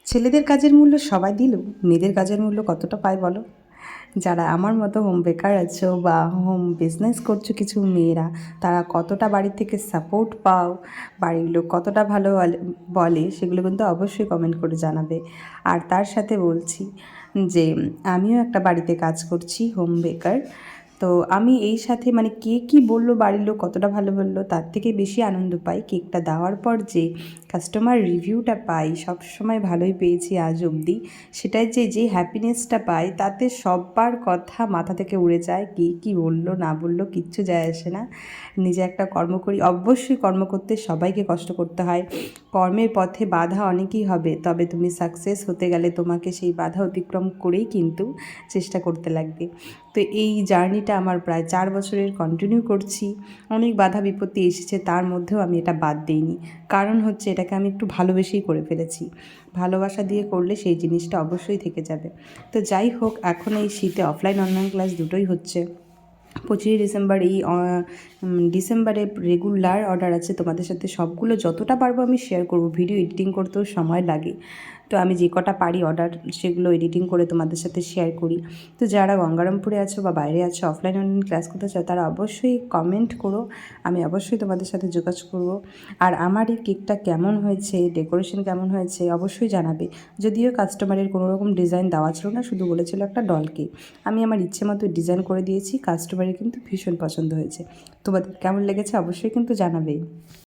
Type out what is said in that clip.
ছেলেদের কাজের মূল্য সবাই দিলেও মেয়েদের কাজের মূল্য কতটা পায় বলো? যারা আমার মতো হোম বেকার আছো বা হোম বিজনেস করছো কিছু মেয়েরা, তারা কতটা বাড়ি থেকে সাপোর্ট পাও, বাড়ির লোক কতটা ভালো বলে সেগুলো কিন্তু অবশ্যই কমেন্ট করে জানাবে। আর তার সাথে বলছি যে আমিও একটা বাড়িতে কাজ করছি, হোম বেকার। তো আমি এই সাথে মানে কে কী বললো, বাড়ির লোক কতটা ভালো বললো, তার থেকে বেশি আনন্দ পাই কেকটা দেওয়ার পর যে কাস্টমার রিভিউটা পাই, সবসময় ভালোই পেয়েছি আজ অবধি। সেটাই যে হ্যাপিনেসটা পাই, তাতে সব্বার কথা মাথা থেকে উড়ে যায়। কে কী বললো না বললো কিচ্ছু যায় আসে না। নিজে একটা কর্ম করি, অবশ্যই কর্ম করতে সবাইকে কষ্ট করতে হয়। কর্মের পথে বাধা অনেকই হবে, তবে তুমি সাকসেস হতে গেলে তোমাকে সেই বাধা অতিক্রম করেই কিন্তু চেষ্টা করতে লাগবে। তো এই জার্নিটা আমার প্রায় 4 বছরের কন্টিনিউ করছি। অনেক বাধা বিপত্তি এসেছে, তার মধ্যেও আমি এটা বাদ দিইনি। কারণ হচ্ছে এটাকে আমি একটু ভালোবেসেই করে ফেলেছি। ভালোবাসা দিয়ে করলে সেই জিনিসটা অবশ্যই থেকে যাবে। তো যাই হোক, এখন এই শীতে অফলাইন অনলাইন ক্লাস দুটোই হচ্ছে। 25 ডিসেম্বর এই ডিসেম্বরে রেগুলার অর্ডার আছে, তোমাদের সাথে সবগুলো যতটা পারবো আমি শেয়ার করব। ভিডিও এডিটিং করতেও সময় লাগে, তো আমি যে কটা পারি অর্ডার সেগুলো এডিটিং করে তোমাদের সাথে শেয়ার করি। তো যারা গঙ্গারামপুরে আছো বা বাইরে আছো, অফলাইন অনলাইন ক্লাস করতে চাও, তারা অবশ্যই কমেন্ট করো, আমি অবশ্যই তোমাদের সাথে যোগাযোগ করব। আর আমার এই কেকটা কেমন হয়েছে, ডেকোরেশন কেমন হয়েছে অবশ্যই জানাবে। যদিও কাস্টমারের কোনো রকম ডিজাইন দেওয়া ছিল না, শুধু বলেছিল একটা ডল কেক। আমি আমার ইচ্ছে মতো ডিজাইন করে দিয়েছি, কাস্টমারের কিন্তু ভীষণ পছন্দ হয়েছে। তোমাদের কেমন লেগেছে অবশ্যই কিন্তু জানাবেই।